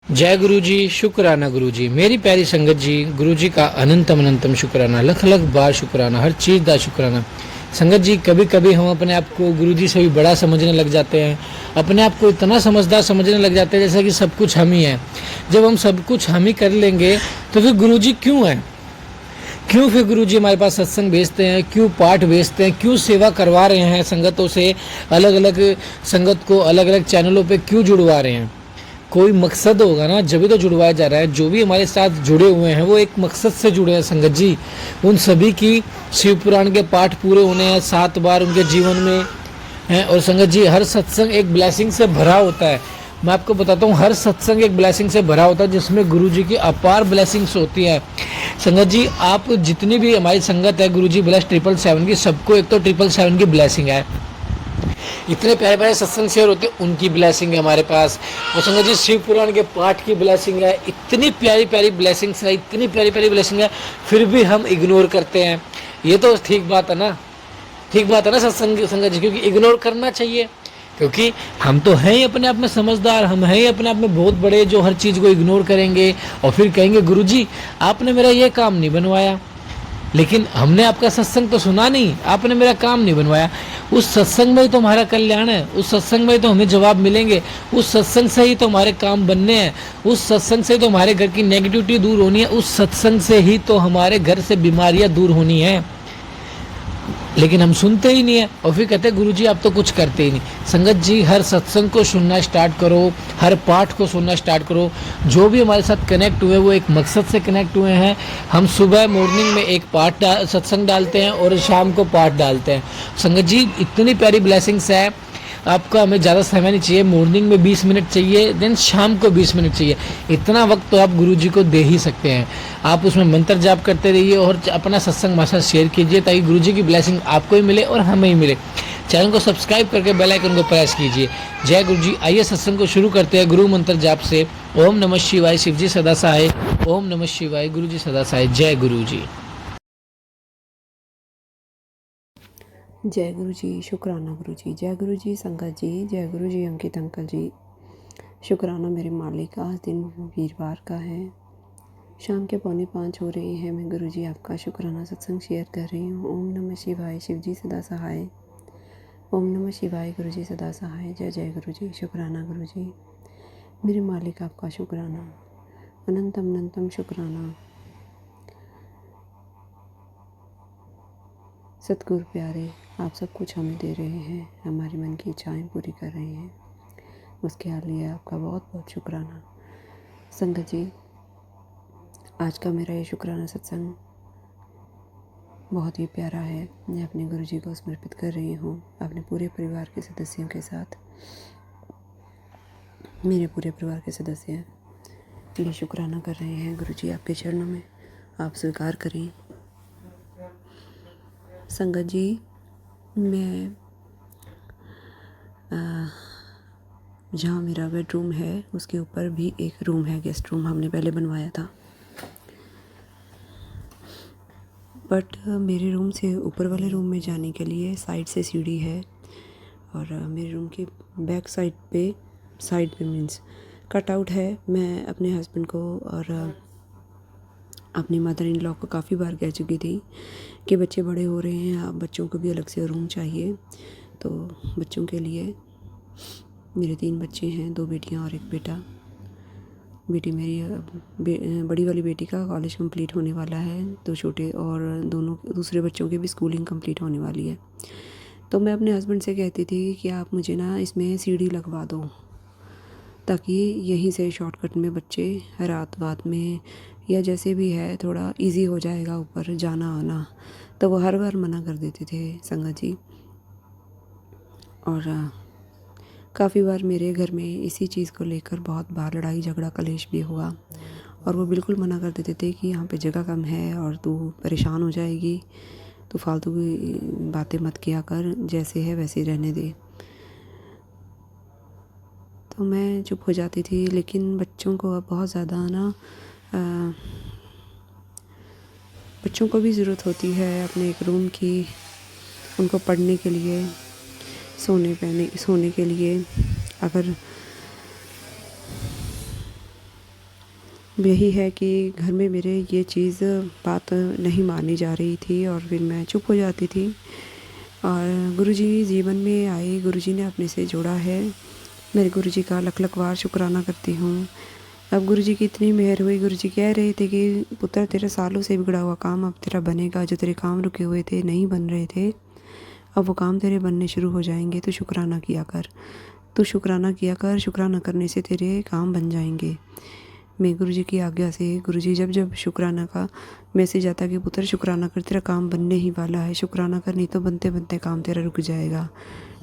जय गुरु जी, शुक्राना गुरु जी। मेरी प्यारी संगत जी, गुरु जी का अनंतम अनंतम शुक्राना, लख लख बार शुक्राना, हर चीज़ का शुक्राना। संगत जी, कभी कभी हम अपने आप को गुरु जी से भी बड़ा समझने लग जाते हैं, अपने आप को इतना समझदार समझने लग जाते हैं जैसा कि सब कुछ हम ही हैं। जब हम सब कुछ हम ही कर लेंगे तो फिर गुरु जी क्यों हैं? क्यों फिर गुरु जी हमारे पास सत्संग भेजते हैं, क्यों पाठ भेजते हैं, क्यों सेवा करवा रहे हैं संगतों से, अलग अलग संगत को अलग अलग चैनलों पे क्यों जुड़वा रहे हैं? कोई मकसद होगा ना, जब भी तो जुड़वाया जा रहा है। जो भी हमारे साथ जुड़े हुए हैं वो एक मकसद से जुड़े हैं संगत जी। उन सभी की शिव पुराण के पाठ पूरे होने हैं 7 बार उनके जीवन में हैं। और संगत जी, हर सत्संग एक ब्लेसिंग से भरा होता है। मैं आपको बताता हूँ, हर सत्संग एक ब्लेसिंग से भरा होता है जिसमें गुरु जी की अपार ब्लेसिंग्स होती है। संगत जी, आप जितनी भी हमारी संगत है गुरु जी ब्लेस 777 की, सबको एक तो 777 की ब्लेसिंग है। इतने प्यारे प्यारे सत्संग शेयर होते हैं, उनकी ब्लेसिंग है हमारे पास। और संगत जी, शिव पुराण के पाठ की ब्लेसिंग है। इतनी प्यारी प्यारी ब्लेसिंग्स है, इतनी प्यारी प्यारी ब्लेसिंग है, फिर भी हम इग्नोर करते हैं। ये तो ठीक बात है ना, ठीक बात है ना सत्संग संगत जी, क्योंकि इग्नोर करना चाहिए। क्योंकि हम तो हैं ही अपने आप में समझदार, हम हैं ही अपने आप में बहुत बड़े, जो हर चीज़ को इग्नोर करेंगे और फिर कहेंगे गुरु जी आपने मेरा ये काम नहीं बनवाया। लेकिन हमने आपका सत्संग तो सुना नहीं, आपने मेरा काम नहीं बनवाया। उस सत्संग में ही तो हमारा कल्याण है, उस सत्संग में ही तो हमें जवाब मिलेंगे, उस सत्संग से ही तो हमारे काम बनने हैं, उस सत्संग से तो हमारे घर की नेगेटिविटी दूर होनी है, उस सत्संग से ही तो हमारे घर से बीमारियां दूर होनी है। लेकिन हम सुनते ही नहीं है और फिर कहते हैं गुरु जी आप तो कुछ करते ही नहीं। संगत जी, हर सत्संग को सुनना स्टार्ट करो, हर पाठ को सुनना स्टार्ट करो। जो भी हमारे साथ कनेक्ट हुए वो एक मकसद से कनेक्ट हुए हैं। हम सुबह मॉर्निंग में एक पाठ सत्संग डालते हैं और शाम को पाठ डालते हैं। संगत जी, इतनी प्यारी ब्लेसिंग्स है। आपका हमें ज़्यादा समय नहीं चाहिए, मॉर्निंग में 20 मिनट चाहिए, देन शाम को 20 मिनट चाहिए। इतना वक्त तो आप गुरु जी को दे ही सकते हैं। आप उसमें मंत्र जाप करते रहिए और अपना सत्संग हमारे साथ शेयर कीजिए, ताकि गुरु जी की ब्लेसिंग आपको ही मिले और हमें ही मिले। चैनल को सब्सक्राइब करके बेल आइकन को प्रेस कीजिए। जय गुरु जी। आइए सत्संग को शुरू करते हैं गुरु मंत्र जाप से। ओम नमः शिवाय, शिव जी सदा सहाय। ओम नमः शिवाय, गुरु जी सदा सहाय। जय गुरु जी। जय गुरु जी, शुक्राना गुरु जी। जय गुरु जी संगत जी, जय गुरु जी अंकित अंकल जी। शुक्राना मेरे मालिक। आज दिन वीरवार का है, शाम के 4:45 हो रही है। मैं गुरु जी आपका शुक्राना सत्संग शेयर कर रही हूँ। ओम नमः शिवाय, शिव जी सदा सहाय। ओम नमः शिवाय, गुरु जी सदा सहाय। जय जय गुरु जी। शुक्राना गुरु जी, मेरे मालिक आपका शुक्राना, अनंतम अनंतम शुक्राना। सतगुरु प्यारे, आप सब कुछ हमें दे रहे हैं, हमारे मन की इच्छाएं पूरी कर रहे हैं, उसके लिए आपका बहुत बहुत शुक्राना। संगत जी, आज का मेरा ये शुक्राना सत्संग बहुत ही प्यारा है। मैं अपने गुरु जी को समर्पित कर रही हूँ, अपने पूरे परिवार के सदस्यों के साथ। मेरे पूरे परिवार के सदस्य ये शुक्राना कर रहे हैं। गुरु जी आपके चरणों में, आप स्वीकार करें। संगत जी, मैं जहाँ मेरा बेडरूम है उसके ऊपर भी एक रूम है, गेस्ट रूम हमने पहले बनवाया था। बट मेरे रूम से ऊपर वाले रूम में जाने के लिए साइड से सीढ़ी है, और मेरे रूम के बैक साइड पे मीन्स कट आउट है। मैं अपने हस्बैंड को और अपनी मदर इन लॉ को काफ़ी बार कह चुकी थी कि बच्चे बड़े हो रहे हैं, अब बच्चों को भी अलग से रूम चाहिए। तो बच्चों के लिए मेरे 3 बच्चे हैं, 2 बेटियां और 1 बेटा। बेटी मेरी बड़ी वाली बेटी का कॉलेज कंप्लीट होने वाला है, तो छोटे और दोनों दूसरे बच्चों की भी स्कूलिंग कंप्लीट होने वाली है। तो मैं अपने हस्बैंड से कहती थी कि आप मुझे ना इसमें सीढ़ी लगवा दो, ताकि यहीं से शॉर्टकट में बच्चे रात बात में या जैसे भी है थोड़ा इजी हो जाएगा ऊपर जाना आना। तो वो हर बार मना कर देते थे संगत जी, और काफ़ी बार मेरे घर में इसी चीज़ को लेकर बहुत बार लड़ाई झगड़ा कलेश भी हुआ, और वो बिल्कुल मना कर देते थे कि यहाँ पे जगह कम है और तू परेशान हो जाएगी, तो फालतू की बातें मत किया कर, जैसे है वैसे रहने दे। तो मैं चुप हो जाती थी। लेकिन बच्चों को अब बहुत ज़्यादा ना बच्चों को भी ज़रूरत होती है अपने एक रूम की, उनको पढ़ने के लिए, सोने के लिए। अगर यही है कि घर में मेरे ये चीज़ बात नहीं मानी जा रही थी और फिर मैं चुप हो जाती थी। और गुरुजी जीवन में आए, गुरुजी ने अपने से जोड़ा है। मेरे गुरुजी का लख लख बार शुक्राना करती हूँ। अब गुरुजी की इतनी मेहर हुई, गुरुजी कह रहे थे कि पुत्र तेरा सालों से बिगड़ा हुआ काम अब तेरा बनेगा, जो तेरे काम रुके हुए थे, नहीं बन रहे थे, अब वो काम तेरे बनने शुरू हो जाएंगे। तो शुक्राना किया कर, तू शुक्राना किया कर, शुक्राना करने से तेरे काम बन जाएंगे। मैं गुरुजी की आज्ञा से, गुरुजी जब जब शुक्राना का मैसेज आता कि पुत्र शुक्राना कर, तेरा काम बनने ही वाला है, शुक्राना कर, नहीं तो बनते बनते काम तेरा रुक जाएगा।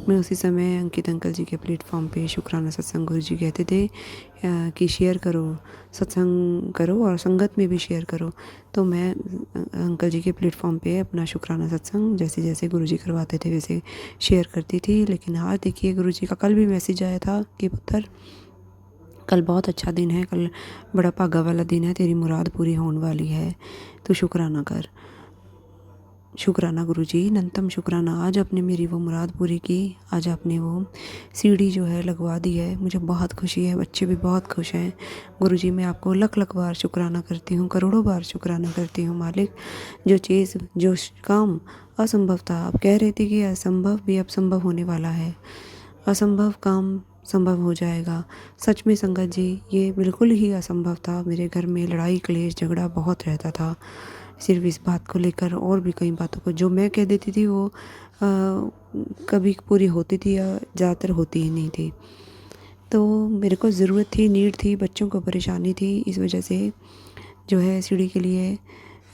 मैं उसी समय अंकित अंकल जी के प्लेटफॉर्म पे शुक्राना सत्संग गुरुजी कहते थे कि शेयर करो, सत्संग करो और संगत में भी शेयर करो। तो मैं अंकल जी के प्लेटफॉर्म पे अपना शुक्राना सत्संग जैसे जैसे गुरुजी करवाते थे वैसे शेयर करती थी। लेकिन आज देखिए गुरुजी का कल भी मैसेज आया था कि पुत्र कल बहुत अच्छा दिन है, कल बड़ा भागा वाला दिन है, तेरी मुराद पूरी होने वाली है, तो शुक्राना कर। शुक्राना गुरुजी, अनंतम शुक्राना। आज आपने मेरी वो मुराद पूरी की, आज आपने वो सीढ़ी जो है लगवा दी है, मुझे बहुत खुशी है, बच्चे भी बहुत खुश हैं। गुरुजी मैं आपको लख लख बार शुक्राना करती हूँ, करोड़ों बार शुक्राना करती हूँ मालिक। जो चीज़, जो काम असंभव था, आप कह रहे थे कि असंभव भी अब संभव होने वाला है, असंभव काम संभव हो जाएगा। सच में संगत जी, ये बिल्कुल ही असंभव था। मेरे घर में लड़ाई क्लेश झगड़ा बहुत रहता था, सिर्फ इस बात को लेकर, और भी कई बातों को जो मैं कह देती थी वो कभी पूरी होती थी या ज़्यादातर होती ही नहीं थी। तो मेरे को ज़रूरत थी, नीड थी, बच्चों को परेशानी थी, इस वजह से जो है सीढ़ी के लिए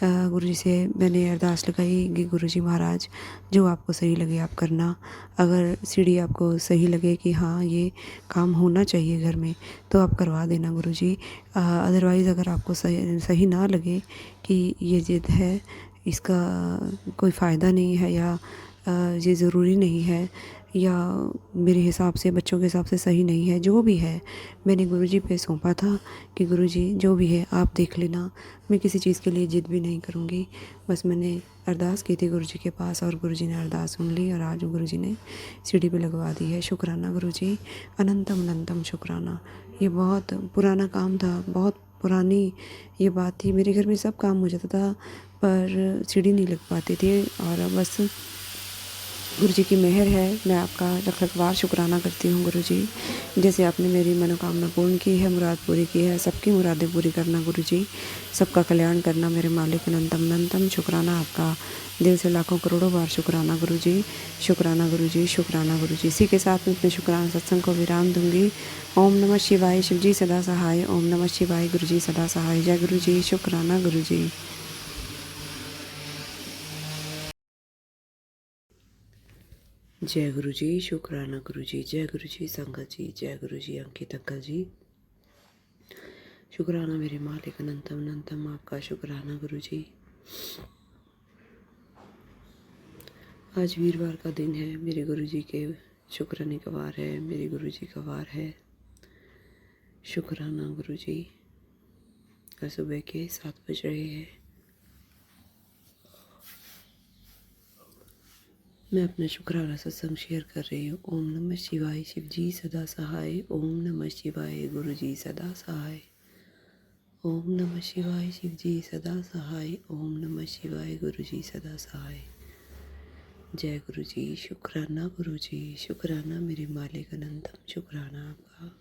गुरुजी से मैंने अरदास लगाई कि गुरुजी महाराज जो आपको सही लगे आप करना। अगर सीढ़ी आपको सही लगे कि हाँ ये काम होना चाहिए घर में, तो आप करवा देना गुरुजी। अदरवाइज़ अगर आपको सही सही ना लगे कि ये ज़िद है, इसका कोई फ़ायदा नहीं है, या ये ज़रूरी नहीं है, या मेरे हिसाब से बच्चों के हिसाब से सही नहीं है, जो भी है मैंने गुरुजी पे सौंपा था कि गुरुजी जो भी है आप देख लेना। मैं किसी चीज़ के लिए ज़िद भी नहीं करूँगी। बस मैंने अरदास की थी गुरुजी के पास और गुरुजी ने अरदास सुन ली और आज गुरुजी ने सीढ़ी पे लगवा दी है। शुक्राना गुरुजी, अनंतम अनंतम शुक्राना। ये बहुत पुराना काम था, बहुत पुरानी ये बात थी। मेरे घर में सब काम हो जाता था पर सीढ़ी नहीं लग पाती थी, और बस गुरुजी की मेहर है। मैं आपका लख लख बार शुक्राना करती हूँ गुरुजी। जैसे आपने मेरी मनोकामना पूर्ण की है, मुराद पूरी की है, सबकी मुरादें पूरी करना गुरुजी, सबका कल्याण करना मेरे मालिक। अनंतम अनंतम शुक्राना आपका, दिल से लाखों करोड़ों बार शुक्राना गुरुजी। शुक्राना गुरुजी, शुक्राना गुरुजी। इसी के साथ मैं अपने शुक्राना सत्संग को विराम दूंगी। ओम नमः शिवाय, शिवजी सदा सहाय। ओम नमः शिवाय, गुरुजी सदा सहाय। जय गुरुजी, शुक्राना गुरुजी। जय गुरुजी, शुक्राना गुरुजी। जय गुरुजी संगत जी, जय गुरुजी अंकित अंकल जी। शुक्राना मेरे मालिक, अनंतम अनंतम आपका शुक्राना गुरुजी। आज वीरवार का दिन है, मेरे गुरुजी के शुक्राने का वार है, मेरे गुरुजी का वार है। शुक्राना गुरुजी। और सुबह के 7 बज रहे हैं। मैं अपना शुक्राना सत्संग शेयर कर रही हूँ। ओम नमः शिवाय, शिवजी सदा सहाय। ओम नमः शिवाय, गुरुजी सदा सहाय। ओम नमः शिवाय, शिवजी सदा सहाय। ओम नमः शिवाय, गुरुजी सदा सहाय। जय गुरुजी, शुक्राना गुरुजी, शुक्राना मेरे मालिक, अनंतम शुक्राना आपका।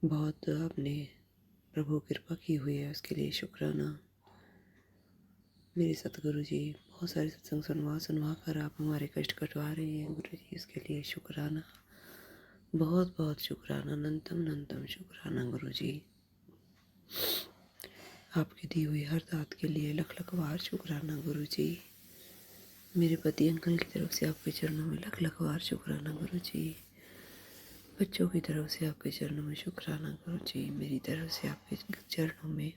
बहुत आपने प्रभु कृपा की हुई है, उसके लिए शुक्राना। मेरे सतगुरु जी बहुत सारे सत्संग सुनवा कर आप हमारे कष्ट कटवा रहे हैं गुरु जी, उसके लिए शुक्राना, बहुत बहुत शुक्राना, अनंतम अनंतम शुक्राना गुरु जी। आपकी दी हुई हर दात के लिए लख लख बार शुक्राना गुरु जी। मेरे पति अंकल की तरफ से आपके चरणों में लख लख बार शुक्राना गुरु जी। बच्चों की तरफ से आपके चरणों में शुक्राना गुरु जी। मेरी तरफ से आपके चरणों में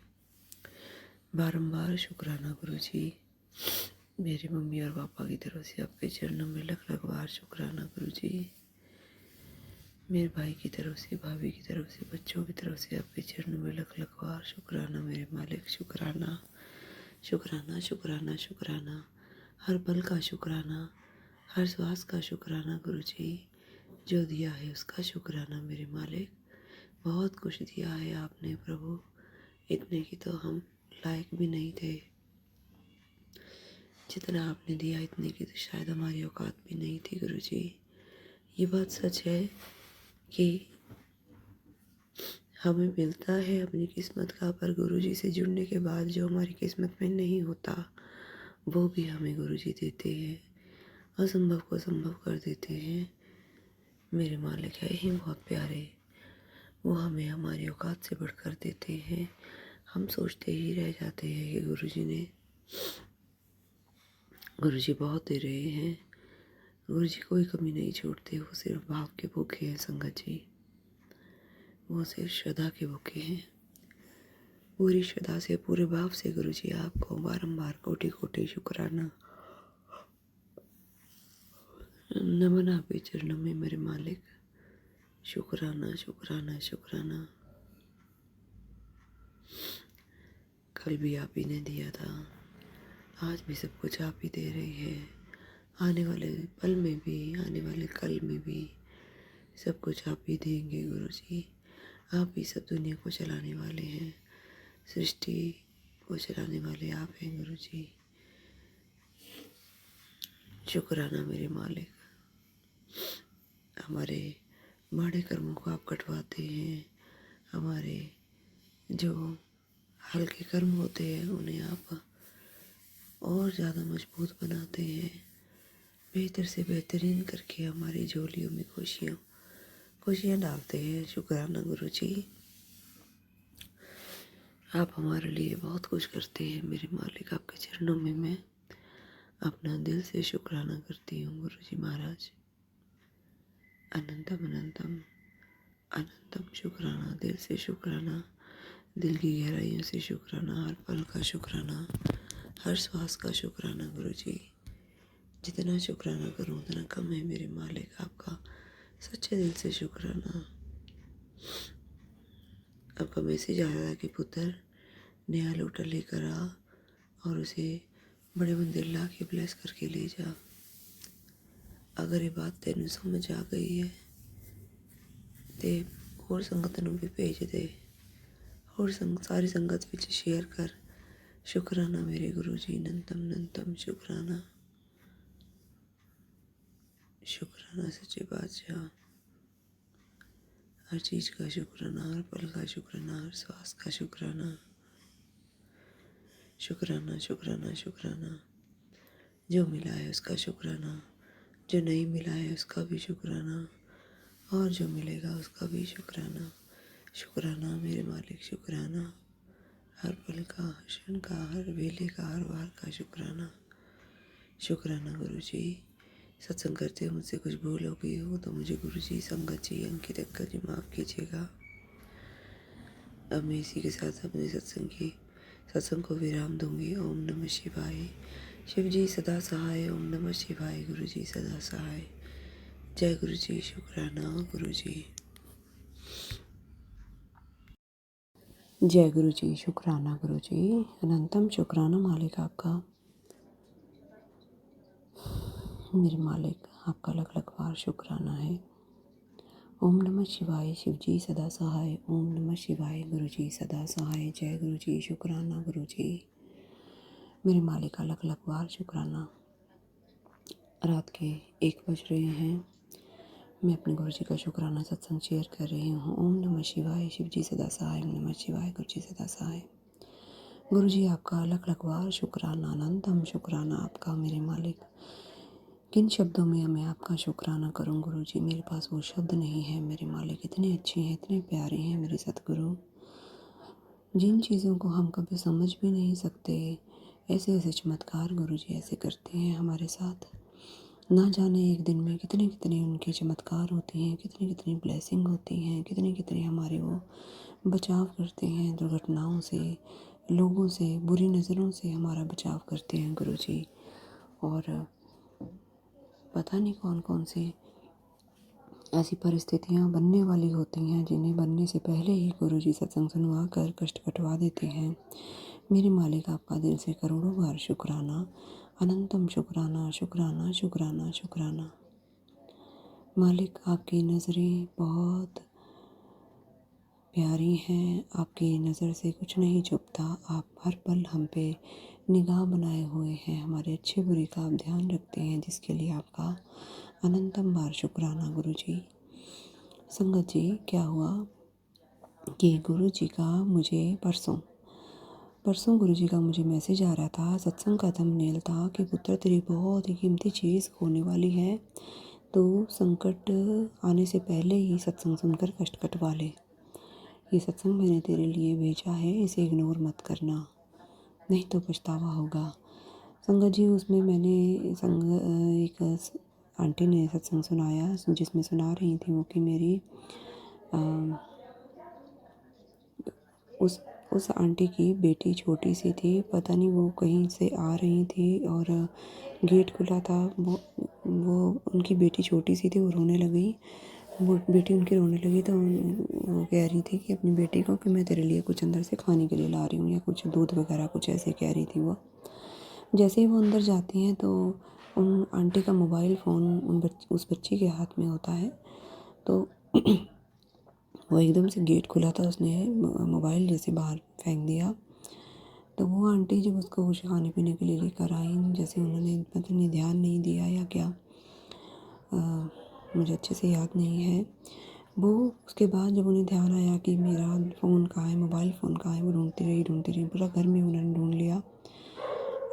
बारंबार शुक्राना गुरु जी। मेरी मम्मी और पापा की तरफ से आपके चरणों में लख लख बार शुक्राना गुरु जी। मेरे भाई की तरफ से, भाभी की तरफ से, बच्चों की तरफ से आपके चरणों में लख लख बार शुक्राना मेरे मालिक। शुक्राना शुक्राना शुक्राना शुक्राना, हर पल का शुक्राना, हर श्वास का शुक्राना गुरु जी। जो दिया है उसका शुक्राना मेरे मालिक। बहुत कुछ दिया है आपने प्रभु, इतने की तो हम लायक भी नहीं थे। जितना आपने दिया इतने की तो शायद हमारी औकात भी नहीं थी गुरुजी। ये बात सच है कि हमें मिलता है अपनी किस्मत का, पर गुरुजी से जुड़ने के बाद जो हमारी किस्मत में नहीं होता वो भी हमें गुरुजी देते हैं, असंभव को संभव कर देते हैं। मेरे मालिक है ही बहुत प्यारे, वो हमें हमारी औकात से बढ़कर देते हैं। हम सोचते ही रह जाते हैं कि गुरुजी बहुत दे रहे हैं। गुरुजी कोई कमी नहीं छोड़ते, वो सिर्फ भाव के भूखे हैं संगत जी, वो सिर्फ श्रद्धा के भूखे हैं। पूरी श्रद्धा से पूरे भाव से गुरुजी आपको बारंबार कोटि कोटि शुक्राना, नमन आपके चरणों में मेरे मालिक। शुक्राना शुक्राना शुक्राना। कल भी आप ही ने दिया था, आज भी सब कुछ आप ही दे रही है। आने वाले पल में भी, आने वाले कल में भी सब कुछ आप ही देंगे गुरुजी। आप ही सब दुनिया को चलाने वाले हैं, सृष्टि को चलाने वाले आप हैं गुरुजी। शुक्राना मेरे मालिक, हमारे माड़े कर्मों को आप कटवाते हैं, हमारे जो हल्के कर्म होते हैं उन्हें आप और ज़्यादा मजबूत बनाते हैं, बेहतर से बेहतरीन करके हमारी झोलियों में खुशियाँ डालते हैं। शुक्राना गुरुजी, आप हमारे लिए बहुत कुछ करते हैं मेरे मालिक। आपके चरणों में मैं अपना दिल से शुक्राना करती हूँ गुरुजी महाराज। अनंतम अनंतम अनंतम शुक्राना, दिल से शुक्राना, दिल की गहराइयों से शुक्राना, हर पल का शुक्राना, हर श्वास का शुक्राना गुरुजी। जितना शुक्राना करूँ उतना कम है मेरे मालिक। आपका सच्चे दिल से शुक्राना। आपका मैसेज आया था कि पुत्र नया लोटा लेकर आ और उसे बड़े मंदिर ला के ब्लेस करके ले जा। अगर ये बात तेन समझ आ गई है तो होर संगत नूं भी भेज दे, होर सारी संगत विच शेयर कर। शुक्राना मेरे गुरु जी, अनंतम अनंतम शुक्राना। शुक्राना सच्चे बादशाह, हर चीज़ का शुक्राना, हर पल का शुक्राना, हर श्वास का शुक्राना। शुक्राना शुक्राना शुक्राना। जो मिला है उसका शुक्राना, जो नहीं मिला है उसका भी शुक्राना, और जो मिलेगा उसका भी शुक्राना। शुक्राना मेरे मालिक, शुक्राना हर पल का, हर क्षण का, हर वेले का, हर वार का शुक्राना। शुक्राना गुरु जी। सत्संग करते हुए मुझसे कुछ भूल हो गई हो तो मुझे गुरु जी, संगत जी, अंकित अंकल जी माफ़ कीजिएगा। अब मैं इसी के साथ अपने सत्संग को विराम दूंगी। ओम नमः शिवाय। शिव जी सदा सहाय। ओम नमः शिवाय। गुरु जी सदा सहाय। जय गुरु जी। शुक्राना गुरु जी। जय गुरु जी। शुक्राना गुरु जी। अनंतम शुक्राना मालिक आपका। मेरे मालिक आपका लख लख बार शुक्राना है। ओम नमः शिवाय। शिव जी सदा सहाय। ओम नमः शिवाय। गुरु जी सदा सहाय। जय गुरु जी। शुक्राना गुरु जी। मेरे मालिक का लख लख बार शुक्राना। रात के 1 बज रहे हैं, मैं अपने गुरु जी का शुक्राना सत्संग शेयर कर रही हूँ। ओम नमः शिवाय। शिव जी सदा सहाय। ओम नमः शिवाय। गुरु जी सदा सहाय। गुरु जी आपका लख लख बार शुक्राना, अनंतम शुक्राना आपका मेरे मालिक। किन शब्दों में मैं आपका शुक्राना करूं गुरु जी, मेरे पास वो शब्द नहीं है मेरे मालिक। इतने अच्छे हैं, इतने प्यारे हैं मेरे सतगुरु, जिन चीज़ों को हम कभी समझ भी नहीं सकते, ऐसे ऐसे चमत्कार गुरु जी ऐसे करते हैं हमारे साथ। ना जाने एक दिन में कितने कितने उनके चमत्कार होते हैं, कितनी कितनी ब्लेसिंग होती हैं, कितने कितने हमारे वो बचाव करते हैं दुर्घटनाओं से, लोगों से, बुरी नज़रों से हमारा बचाव करते हैं गुरु जी। और पता नहीं कौन कौन सी ऐसी परिस्थितियाँ बनने वाली होती हैं जिन्हें बनने से पहले ही गुरु जी सत्संग सुनवा कर कष्ट कटवा देते हैं। मेरे मालिक आपका दिल से करोड़ों बार शुक्राना, अनंतम शुक्राना शुक्राना शुक्राना शुक्राना। मालिक आपकी नज़रें बहुत प्यारी हैं, आपकी नज़र से कुछ नहीं छुपता, आप हर पल हम पे निगाह बनाए हुए हैं, हमारे अच्छे बुरे का आप ध्यान रखते हैं, जिसके लिए आपका अनंतम बार शुक्राना गुरुजी। संगत जी, क्या हुआ कि गुरुजी का मुझे परसों गुरुजी का मुझे मैसेज आ रहा था, सत्संग का थंबनेल था कि पुत्र तेरी बहुत ही कीमती चीज़ होने वाली है, तो संकट आने से पहले ही सत्संग सुनकर कष्ट कटवा ले। ये सत्संग मैंने तेरे लिए भेजा है, इसे इग्नोर मत करना, नहीं तो पछतावा होगा। संगत जी, उसमें मैंने एक आंटी ने सत्संग सुनाया, जिसमें सुना रही थी वो कि मेरी उस आंटी की बेटी छोटी सी थी, पता नहीं वो कहीं से आ रही थी और गेट खुला था। वो उनकी बेटी छोटी सी थी, वो रोने लगी। वो बेटी उनकी रोने लगी तो वो कह रही थी कि अपनी बेटी को कि मैं तेरे लिए कुछ अंदर से खाने के लिए ला रही हूँ, या कुछ दूध वगैरह कुछ ऐसे कह रही थी वो। जैसे ही वो अंदर जाती हैं तो उन आंटी का मोबाइल फ़ोन उस बच्ची के हाथ में होता है। तो वो एकदम से गेट खुला था, उसने मोबाइल जैसे बाहर फेंक दिया। तो वो आंटी जब उसको कुछ खाने पीने के लिए लेकर आई, जैसे उन्होंने पता नहीं ध्यान नहीं दिया या क्या, मुझे अच्छे से याद नहीं है। वो उसके बाद जब उन्हें ध्यान आया कि मेरा फ़ोन कहाँ है, मोबाइल फ़ोन कहाँ है, वो ढूंढती रही, पूरा घर में उन्होंने ढूंढ लिया।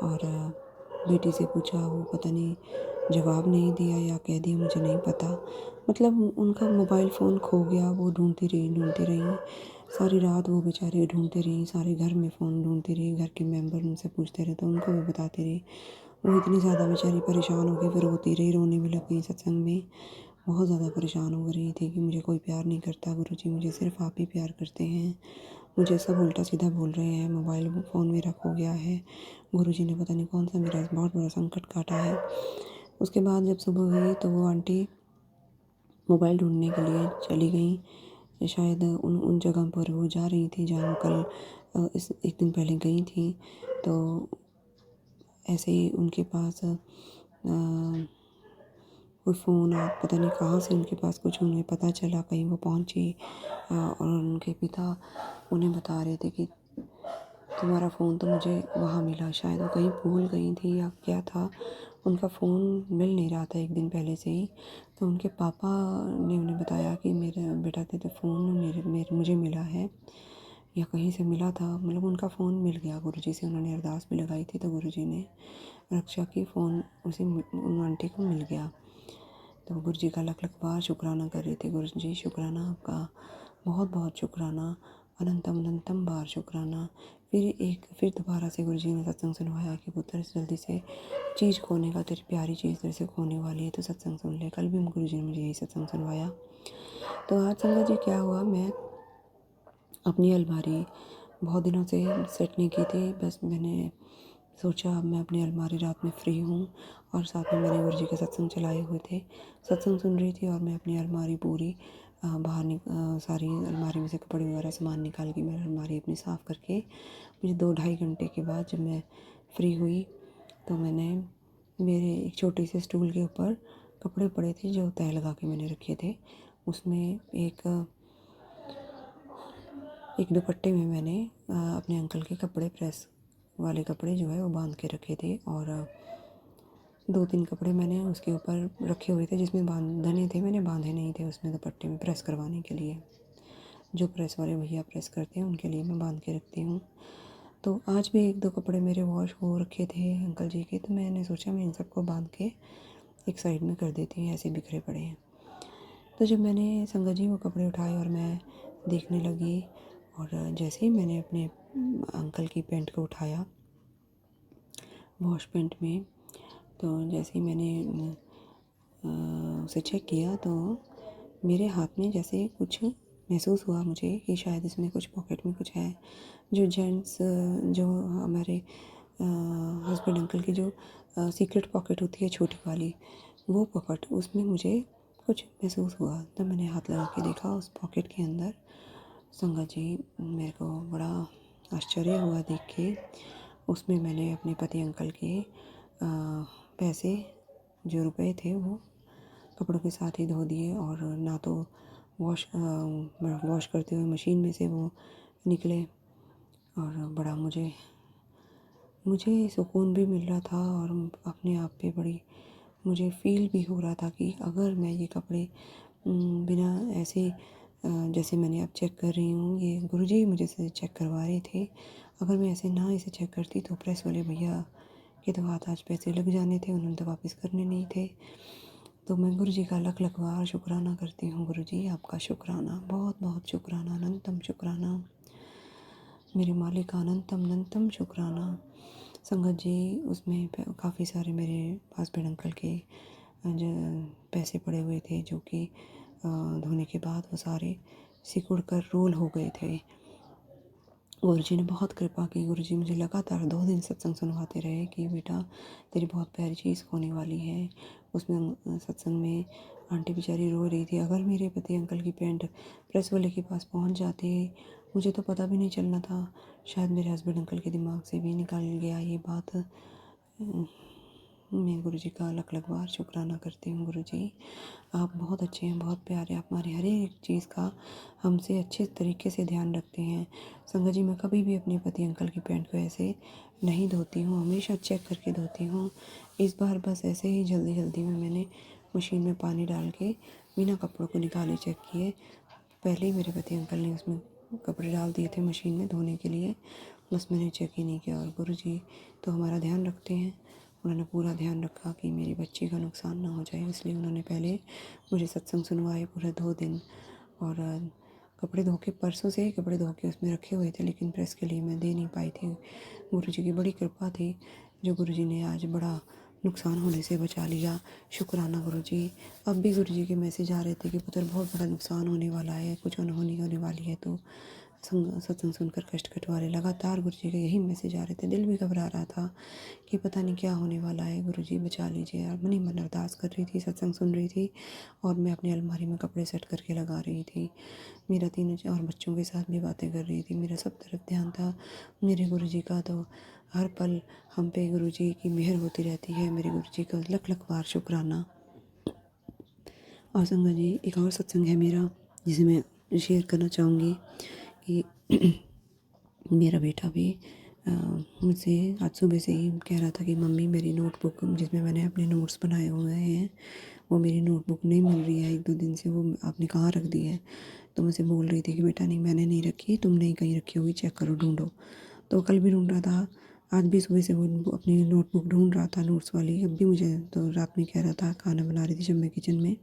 और बेटी से पूछा, वो पता नहीं जवाब नहीं दिया या कह दिया, मुझे नहीं पता। मतलब उनका मोबाइल फ़ोन खो गया। वो ढूंढती रही सारी रात, वो बेचारी ढूंढती रही, सारे घर में फ़ोन ढूंढती रही, घर के मेंबर उनसे पूछते रहे तो उनको भी बताती रही। वो इतनी ज़्यादा बेचारी परेशान हो गई, फिर रोती रही, रोने भी लग गई सत्संग में। बहुत ज़्यादा परेशान हो रही थी कि मुझे कोई प्यार नहीं करता गुरुजी, मुझे सिर्फ़ आप ही प्यार करते हैं, मुझे सब उल्टा सीधा बोल रहे हैं, मोबाइल फ़ोन मेरा खो गया है, गुरुजी ने पता नहीं कौन सा मेरा बहुत बड़ा संकट काटा है। उसके बाद जब सुबह हुई तो वो आंटी मोबाइल ढूंढने के लिए चली गई। शायद उन जगह पर वो जा रही थी जहाँ वो कल इस एक दिन पहले गई थी। तो ऐसे ही उनके पास कोई फ़ोन पता नहीं कहाँ से उनके पास कुछ उन्हें पता चला, कहीं वो पहुंची और उनके पिता उन्हें बता रहे थे कि तुम्हारा फ़ोन तो मुझे वहाँ मिला। शायद वो कहीं भूल गई थी या क्या था, उनका फ़ोन मिल नहीं रहा था एक दिन पहले से ही। तो उनके पापा ने उन्हें बताया कि मेरा बेटा तेरा फ़ोन मुझे मिला है, या कहीं से मिला था। मतलब उनका फ़ोन मिल गया। गुरुजी से उन्होंने अरदास भी लगाई थी, तो गुरुजी ने रक्षा की, फ़ोन उन आंटी को मिल गया। तो गुरुजी का लख लख बार शुक्राना कर रही थी। गुरुजी शुक्राना आपका, बहुत बहुत शुक्राना, अनंतम अनंतम बार शुक्राना। फिर दोबारा से गुरुजी ने सत्संग सुनवाया कि पुत्र जल्दी से चीज़ खोने का, तेरी प्यारी चीज़ तेरे से खोने वाली है, तो सत्संग सुन ले। कल भी गुरुजी ने मुझे यही सत्संग सुनवाया। तो आज संगत जी क्या हुआ, मैं अपनी अलमारी बहुत दिनों से सेट नहीं की थी। बस मैंने सोचा अब मैं अपनी अलमारी, रात में फ्री हूँ और साथ में मैंने गुरुजी के सत्संग चलाए हुए थे, सत्संग सुन रही थी और मैं अपनी अलमारी पूरी सारी अलमारी में से कपड़े वगैरह सामान निकाल के मेरी अलमारी अपनी साफ़ करके, मुझे 2-2.5 घंटे के बाद जब मैं फ्री हुई तो मैंने मेरे एक छोटे से स्टूल के ऊपर कपड़े पड़े थे जो तह लगा के मैंने रखे थे। उसमें एक दुपट्टे में मैंने अपने अंकल के कपड़े, प्रेस वाले कपड़े जो है वो बांध के रखे थे, और 2-3 कपड़े मैंने उसके ऊपर रखे हुए थे जिसमें बांधने थे, मैंने बांधे नहीं थे उसमें दुपट्टे में प्रेस करवाने के लिए। जो प्रेस वाले भैया प्रेस करते हैं उनके लिए मैं बांध के रखती हूँ। तो आज भी 1-2 कपड़े मेरे वॉश हो रखे थे अंकल जी के, तो मैंने सोचा मैं इन सबको बांध के एक साइड में कर देती हूँ, ऐसे बिखरे पड़े हैं। तो जब मैंने संगत जी वो कपड़े उठाए और मैं देखने लगी, और जैसे ही मैंने अपने अंकल की पैंट को उठाया वॉश पैंट में, तो जैसे ही मैंने उसे चेक किया तो मेरे हाथ में जैसे कुछ महसूस हुआ मुझे कि शायद इसमें कुछ पॉकेट में कुछ है। जो जेंट्स, जो हमारे हस्बैंड अंकल की जो सीक्रेट पॉकेट होती है छोटी वाली, वो पॉकेट, उसमें मुझे कुछ महसूस हुआ। तब मैंने हाथ लगा के देखा उस पॉकेट के अंदर। संगत जी, मेरे को बड़ा आश्चर्य हुआ देख के। उसमें मैंने अपने पति अंकल के पैसे, जो रुपए थे, वो कपड़ों के साथ ही धो दिए, और ना तो वॉश करते हुए मशीन में से वो निकले, और बड़ा मुझे सुकून भी मिल रहा था और अपने आप पे बड़ी मुझे फ़ील भी हो रहा था कि अगर मैं ये कपड़े बिना ऐसे जैसे मैंने अब चेक कर रही हूँ, ये गुरुजी ही मुझे से चेक करवा रहे थे, अगर मैं ऐसे ना इसे चेक करती तो प्रेस वाले भैया के तो हाथ आज पैसे लग जाने थे, उन्होंने तो वापस करने नहीं थे। तो मैं गुरुजी का लख लख बार शुक्राना करती हूँ। गुरुजी आपका शुक्राना, बहुत बहुत शुक्राना, अनंतम शुक्राना, मेरे मालिक का अनंतम अनंतम शुक्राना। संगत जी, उसमें काफ़ी सारे मेरे हस्बैंड अंकल के जो पैसे पड़े हुए थे, जो कि धोने के बाद वो सारे सिकुड़ कर रोल हो गए थे। गुरुजी ने बहुत कृपा की। गुरुजी मुझे लगातार 2 दिन सत्संग सुनवाते रहे कि बेटा तेरी बहुत प्यारी चीज़ होने वाली है। उसमें सत्संग में आंटी बेचारी रो रही थी, अगर मेरे पति अंकल की पैंट प्रेस वाले के पास पहुंच जाती मुझे तो पता भी नहीं चलना था। शायद मेरे हस्बैंड अंकल के दिमाग से भी निकाल गया ये बात। मैं गुरुजी का लख लख बार शुक्राना करती हूँ। गुरुजी आप बहुत अच्छे हैं, बहुत प्यारे, आप हमारी हर एक चीज़ का हमसे अच्छे तरीके से ध्यान रखते हैं। संगत जी, मैं कभी भी अपने पति अंकल की पैंट को ऐसे नहीं धोती हूँ, हमेशा चेक करके धोती हूँ। इस बार बस ऐसे ही जल्दी जल्दी में मैंने मशीन में पानी डाल के बिना कपड़ों को निकाले चेक किए। पहले ही मेरे पति अंकल ने उसमें कपड़े डाल दिए थे मशीन में धोने के लिए, बस मैंने चेक ही नहीं किया। और गुरुजी तो हमारा ध्यान रखते हैं, उन्होंने पूरा ध्यान रखा कि मेरी बच्ची का नुकसान ना हो जाए, इसलिए उन्होंने पहले मुझे सत्संग सुनवाए पूरे 2 दिन। और कपड़े धो के परसों से ही कपड़े धो के उसमें रखे हुए थे, लेकिन प्रेस के लिए मैं दे नहीं पाई थी। गुरुजी की बड़ी कृपा थी, जो गुरुजी ने आज बड़ा नुकसान होने से बचा लिया। शुक्राना गुरुजी। अब भी गुरुजी के मैसेज आ रहे थे कि पुत्र बहुत बड़ा नुकसान होने वाला है, कुछ अनहोनी होने वाली है, तो सत्संग सुनकर कष्ट कटवा रहे। लगातार गुरुजी के यही मैसेज आ रहे थे, दिल भी घबरा रहा था कि पता नहीं क्या होने वाला है। गुरुजी बचा लीजिए। और मनी मन अरदास कर रही थी, सत्संग सुन रही थी, और मैं अपनी अलमारी में कपड़े सेट करके लगा रही थी। मेरा 3 और बच्चों के साथ भी बातें कर रही थी, मेरा सब तरफ ध्यान था मेरे गुरुजी का। तो हर पल हम पे गुरुजी की मेहर होती रहती है। मेरे गुरुजी का लख लख बार शुक्राना। और संगत जी, एक और सत्संग है मेरा जिसे मैं शेयर करना चाहूँगी कि मेरा बेटा भी मुझसे आज सुबह से ही कह रहा था कि मम्मी मेरी नोटबुक जिसमें मैंने अपने नोट्स बनाए हुए हैं, वो मेरी नोटबुक नहीं मिल रही है, 1-2 दिन से वो आपने कहाँ रख दी है। तो मुझसे बोल रही थी कि बेटा नहीं, मैंने नहीं रखी, तुमने ही कहीं रखी होगी, चेक करो, ढूंढो। तो कल भी ढूंढ रहा था, आज भी सुबह से वो अपनी नोटबुक ढूंढ रहा था, नोट्स वाली। अब भी मुझे तो रात में कह रहा था, खाना बना रही थी जब मैं किचन में,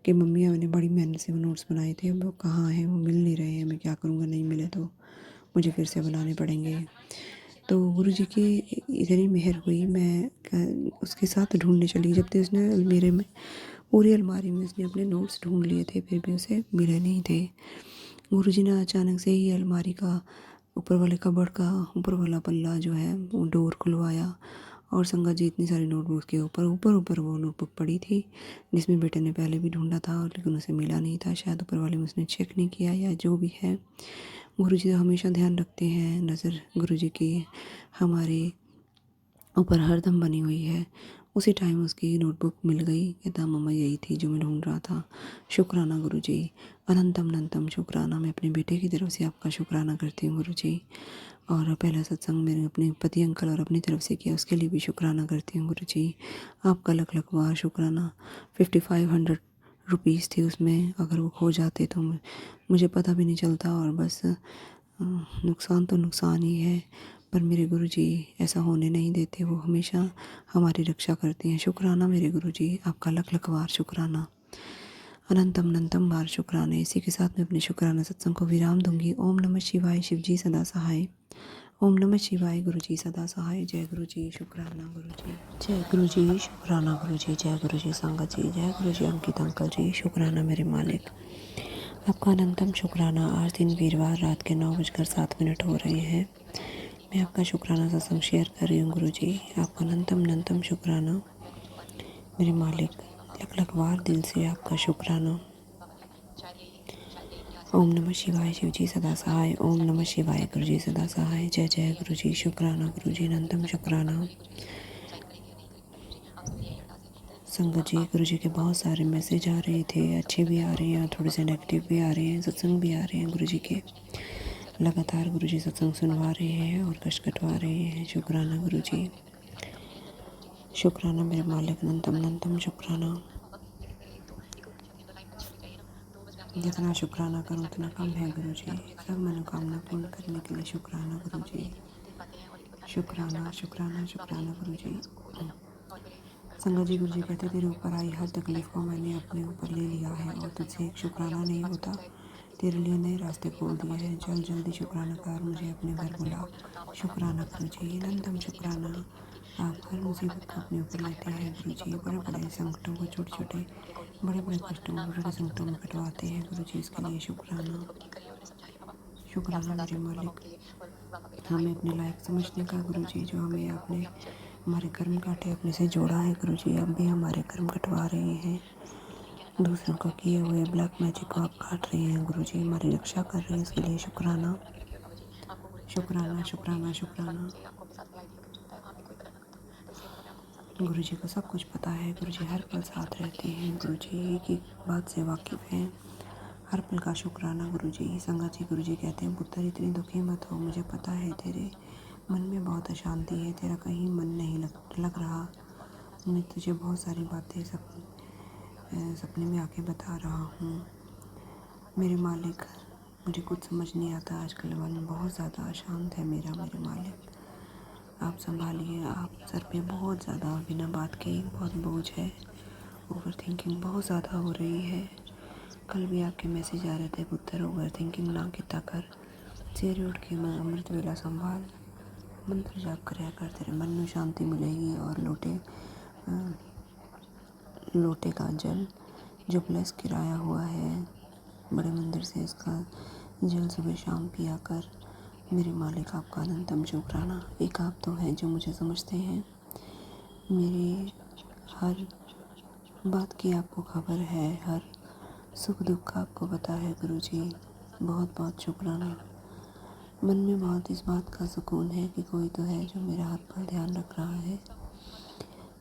कि मम्मी मैंने बड़ी मेहनत से वो नोट्स बनाए थे, अब वो कहाँ हैं, वो मिल नहीं रहे हैं, मैं क्या करूँगा, नहीं मिले तो मुझे फिर से बनाने पड़ेंगे। तो गुरुजी की इतनी मेहर हुई, मैं उसके साथ ढूंढने चली। जब तक उसने अलमीरे में, पूरी अलमारी में उसने अपने नोट्स ढूंढ लिए थे, फिर भी उसे मिले नहीं थे। गुरुजी ने अचानक से ही अलमारी का ऊपर वाले कबर्ड का ऊपर वाला पल्ला जो है वो डोर खुलवाया, और संगत जी इतनी सारी नोटबुक्स के ऊपर वो नोटबुक पड़ी थी जिसमें बेटे ने पहले भी ढूंढा था, और लेकिन उसे मिला नहीं था। शायद ऊपर वाले में उसने चेक नहीं किया, या जो भी है। गुरुजी तो हमेशा ध्यान रखते हैं, नज़र गुरुजी की हमारे ऊपर हरदम बनी हुई है। उसी टाइम उसकी नोटबुक मिल गई। कहता मम्मा यही थी जो मैं ढूंढ रहा था। शुक्राना गुरुजी, अनंतम अनंतम शुक्राना। मैं अपने बेटे की तरफ से आपका शुक्राना करती हूँ गुरुजी। और पहला सत्संग मैंने अपने पति अंकल और अपनी तरफ से किया, उसके लिए भी शुक्राना करती हूँ गुरुजी। आपका लख लख बार शुक्राना। 5500 रुपीज़ थी उसमें, अगर वो खो जाते तो मुझे पता भी नहीं चलता, और बस नुकसान तो नुकसान ही है, पर मेरे गुरुजी ऐसा होने नहीं देते, वो हमेशा हमारी रक्षा करते हैं। शुक्राना मेरे गुरुजी, आपका लख लख बार शुक्राना, अनंतम अनंतम बार शुक्राना। इसी के साथ मैं अपने शुक्राना सत्संग को विराम दूंगी। ओम नमः शिवाय, शिवजी सदा सहाय। ओम नमः शिवाय, गुरुजी सदा सहाय। जय गुरुजी, शुक्राना गुरुजी। जय गुरुजी, शुक्राना गुरुजी। जय गुरुजी संगत जी, जय गुरुजी अंकित अंकल जी, शुक्राना मेरे मालिक, आपका अनंतम शुक्राना। आज दिन वीरवार रात के 9:07 हो रहे हैं। मैं आपका शुक्राना सत्संग शेयर कर रही हूँ गुरुजी। आपका अनंतम अनंतम शुक्राना मेरे मालिक, लख लख बार दिल से आपका शुक्राना। ओम नमः शिवाय, शिवजी सदा सहाय। ओम नमः शिवाय, गुरुजी सदा सहाय। जय जय गुरुजी, शुक्राना गुरुजी, अनंतम शुक्राना। संगत जी, गुरु जी के बहुत सारे मैसेज आ रहे थे, अच्छे भी आ रहे हैं और थोड़े से नेगेटिव भी आ रहे हैं, सत्संग भी आ रहे हैं गुरु जी के। लगातार गुरु जी सत्संग सुनवा रहे हैं और कष्ट कटवा रहे हैं। शुक्राना गुरु जी, शुक्राना मेरे मालिक, अनंतम अनंतम शुक्राना। जितना शुक्राना करूँ उतना कम है गुरु जी। सब मनोकामना पूर्ण करने के लिए शुक्राना गुरु जी। शुक्राना शुक्राना शुक्राना गुरु जी। संगत जी, गुरु जी कहते तेरे ऊपर आई हर तकलीफ को मैंने अपने ऊपर ले लिया है और तुझसे एक शुक्राना नहीं होता। तेरे लिए नए रास्ते खोल दिए हैं। चल जल्दी शुक्राना कर, मुझे अपने घर बुला। शुक्राना गुरु जी, अनंतम शुक्राना। आप हर मुसीबत को अपने ऊपर लेते हैं गुरु जी। बड़े बड़े संकटों को छोटे छोटे, बड़े बड़े कष्टों को बड़े संकटों में कटवाते हैं गुरु जी। इसके लिए शुक्राना। शुक्राना मेरे मालिक, हमें अपने लायक समझने का गुरु जी, जो हमें आपने हमारे कर्म काटे अपने से जोड़ा है गुरु जी। अब भी हमारे कर्म कटवा रहे हैं। दूसरों को किए हुए ब्लैक मैजिक को आप काट रहे हैं गुरु जी, हमारी रक्षा कर रहे हैं। इसके लिए शुक्राना शुक्राना शुक्राना शुक्राना। गुरु जी को सब कुछ पता है। गुरु जी हर पल साथ रहते हैं। गुरु जी एक एक बात से वाकिफ़ हैं। हर पल का शुक्राना गुरु जी। संगत जी, गुरु जी कहते हैं पुत्र इतनी दुखी मत हो, मुझे पता है तेरे मन में बहुत अशांति है, तेरा कहीं मन नहीं लग रहा। मैं तुझे बहुत सारी बातें सपने में आके बता रहा हूँ। मेरे मालिक, मुझे कुछ समझ नहीं आता आजकल, मन बहुत ज़्यादा अशांत है मेरा। मेरे मालिक आप संभालिए। आप सर पे बहुत ज़्यादा बिना बात के बहुत बोझ है। ओवर थिंकिंग बहुत ज़्यादा हो रही है। कल भी आपके मैसेज आ रहे थे, पुत्र ओवर थिंकिंग ना किया कर, सवेरे उठ के अमृत वेला संभाल, मंत्र जाप कराया कर, तेरे मन में शांति मिलेगी। और लोटे का जल जो प्लस किराया हुआ है बड़े मंदिर से, इसका जल सुबह शाम पिया कर। मेरे मालिक आपका अनंतम शुक्राना। एक आप तो हैं जो मुझे समझते हैं, मेरे हर बात की आपको खबर है, हर सुख दुख का आपको पता है गुरु जी। बहुत बहुत शुक्राना। मन में बहुत इस बात का सुकून है कि कोई तो है जो मेरा हर पल ध्यान रख रहा है।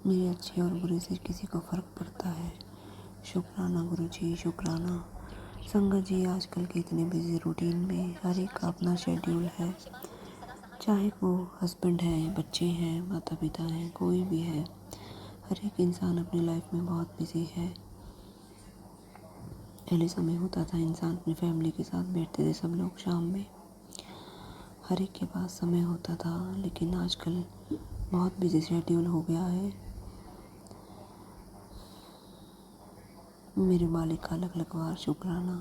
मेरे अच्छे और बुरे से किसी को फ़र्क पड़ता है। शुक्राना गुरु जी, शुक्राना। संगत जी, आजकल के इतने बिजी रूटीन में हर एक का अपना शेड्यूल है, चाहे वो हस्बैंड है, बच्चे हैं, माता पिता हैं, कोई भी है। हर एक इंसान अपनी लाइफ में बहुत बिजी है। पहले समय होता था इंसान अपनी फैमिली के साथ बैठते थे सब लोग शाम में, हर एक के पास समय होता था। लेकिन आजकल बहुत बिजी शेड्यूल हो गया है। मेरे मालिक का अलग अलग बार शुक्राना।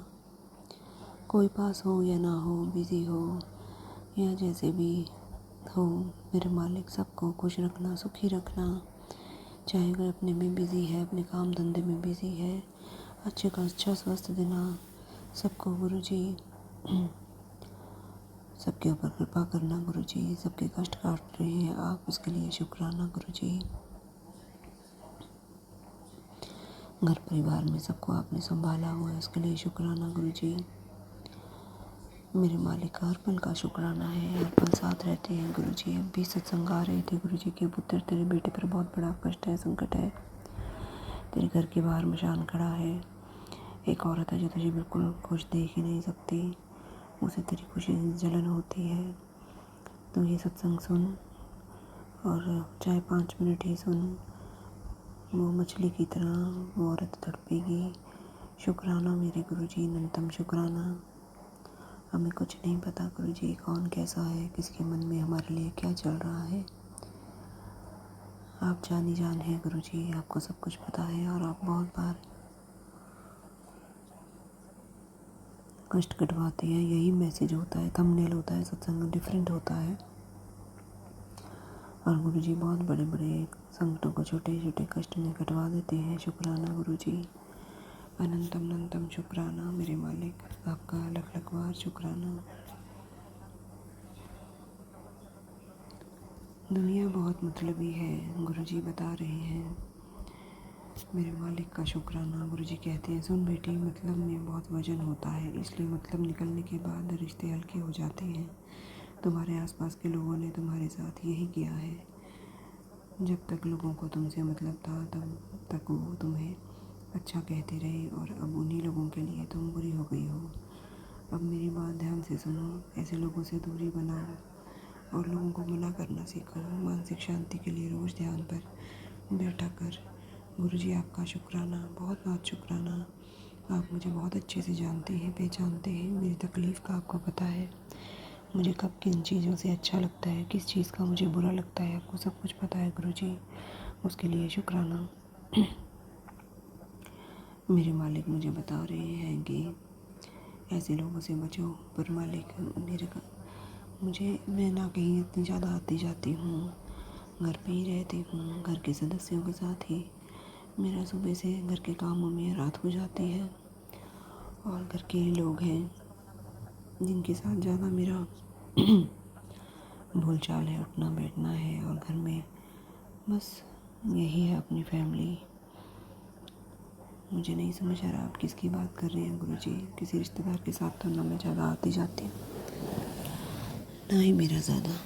कोई पास हो या ना हो, बिजी हो या जैसे भी हो, मेरे मालिक सबको खुश रखना, सुखी रखना। चाहे अगर अपने में बिजी है, अपने काम धंधे में बिजी है, अच्छे का अच्छा स्वास्थ्य देना सबको गुरु जी। सबके ऊपर कृपा करना गुरु जी। सबके कष्ट काट रहे हैं आप, इसके लिए शुक्राना गुरु जी। घर परिवार में सबको आपने संभाला हुआ है, इसके लिए शुक्राना गुरु जी। मेरे मालिक का हर पल का शुक्राना है, हर पल साथ रहते हैं गुरु जी। अब भी सत्संग आ रहे थे गुरु जी के पुत्र, तेरे बेटे पर बहुत बड़ा कष्ट है, संकट है। तेरे घर के बाहर मशान खड़ा है, एक औरत है जो तुझे बिल्कुल खुश देख ही नहीं सकती, उसे तेरी खुशी जलन होती है। तो ये सत्संग सुन और चाहे 5 मिनट ही सुन, वो मछली की तरह वो औरत तड़पेगी। शुक्राना मेरे गुरु जी, अनंतम शुक्राना। हमें कुछ नहीं पता गुरु जी कौन कैसा है, किसके मन में हमारे लिए क्या चल रहा है। आप जानी जान है गुरु जी, आपको सब कुछ पता है। और आप बहुत बार कष्ट कटवाते हैं, यही मैसेज होता है, थंबनेल होता है, सत्संग डिफरेंट होता है। और गुरु जी बहुत बड़े बड़े संकटों को छोटे छोटे कष्ट में कटवा देते हैं। शुक्राना गुरु जी, अनंतम अनंतम शुक्राना। मेरे मालिक आपका अलग अलग बार शुक्राना। दुनिया बहुत मतलबी है, गुरु जी बता रहे हैं। मेरे मालिक का शुक्राना। गुरु जी कहते हैं सुन बेटी, मतलब में बहुत वजन होता है, इसलिए मतलब निकलने के बाद रिश्ते हल्के हो जाते हैं। तुम्हारे आसपास के लोगों ने तुम्हारे साथ यही किया है। जब तक लोगों को तुमसे मतलब था तब तक वो तुम्हें अच्छा कहते रहे और अब उन्हीं लोगों के लिए तुम बुरी हो गई हो। अब मेरी बात ध्यान से सुनो, ऐसे लोगों से दूरी बनाओ और लोगों को मना करना सीखो। मानसिक शांति के लिए रोज़ ध्यान पर बैठा कर। गुरुजी आपका शुक्राना, बहुत बहुत शुक्राना। आप मुझे बहुत अच्छे से जानते हैं, पहचानते हैं। मेरी तकलीफ़ का आपको पता है, मुझे कब किन चीज़ों से अच्छा लगता है, किस चीज़ का मुझे बुरा लगता है, आपको सब कुछ पता है गुरुजी। उसके लिए शुक्राना। मेरे मालिक मुझे बता रहे हैं कि ऐसे लोगों से बचो, पर मालिक मैं ना कहीं इतनी ज़्यादा आती जाती हूँ, घर पे ही रहती हूँ, घर के सदस्यों के साथ ही। मेरा सुबह से घर के कामों में रात हो जाती है और घर के लोग हैं जिनके साथ ज़्यादा मेरा बोलचाल है, उठना बैठना है और घर में बस यही है अपनी फैमिली। मुझे नहीं समझ आ रहा आप किसकी बात कर रहे हैं गुरुजी। किसी रिश्तेदार के साथ तो ना मैं ज़्यादा आती जाती हूँ, ना ही मेरा ज़्यादा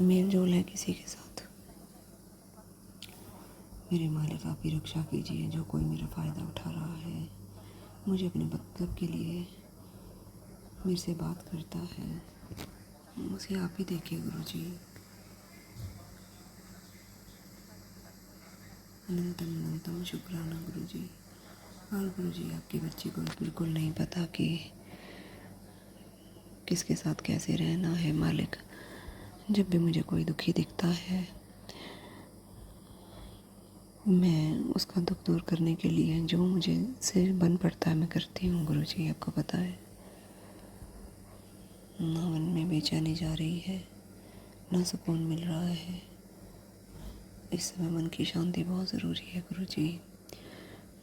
मेल जोल है किसी के साथ। मेरे मालिक आप ही रक्षा कीजिए, जो कोई मेरा फ़ायदा उठा रहा है, मुझे अपने मतलब के लिए मेरे से बात करता है, उसे आप ही देखिए गुरुजी। अनंतम अनंतम शुक्राना गुरुजी। और गुरुजी आपके बच्चे को बिल्कुल नहीं पता कि किसके साथ कैसे रहना है। मालिक जब भी मुझे कोई दुखी दिखता है, मैं उसका दुख दूर करने के लिए जो मुझे से बन पड़ता है मैं करती हूँ गुरुजी, आपको पता है। ना मन में बेचैनी जा रही है, ना सुकून मिल रहा है। इस समय मन की शांति बहुत ज़रूरी है गुरुजी।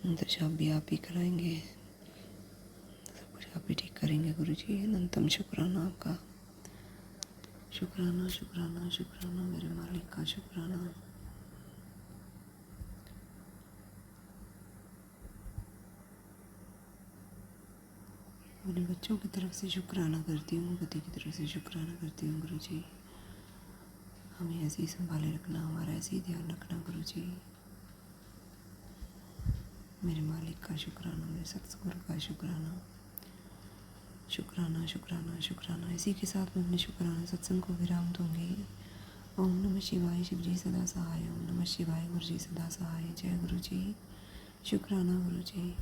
दशा भी आप ही कराएंगे, सब कुछ आप ही ठीक करेंगे गुरुजी। अनंतम शुक्राना आपका। शुक्राना शुक्राना शुक्राना मेरे मालिक का शुक्राना। अपने बच्चों की तरफ से शुक्राना करती हूँ, पति की तरफ से शुक्राना करती हूँ गुरुजी। हमें ऐसे ही संभाले रखना, हमारा ऐसे ही ध्यान रखना गुरुजी। मेरे मालिक का शुक्राना, मेरे सतगुरु का शुक्राना। शुक्राना शुक्राना शुक्राना। इसी के साथ मैं अपने शुक्राना सत्संग को विराम दूंगी। ओम नमः शिवाय, शिव जी सदा सहाय। ओम नमः शिवाय, गुरु जी सदा सहाय। जय गुरु जी। शुक्राना गुरु जी।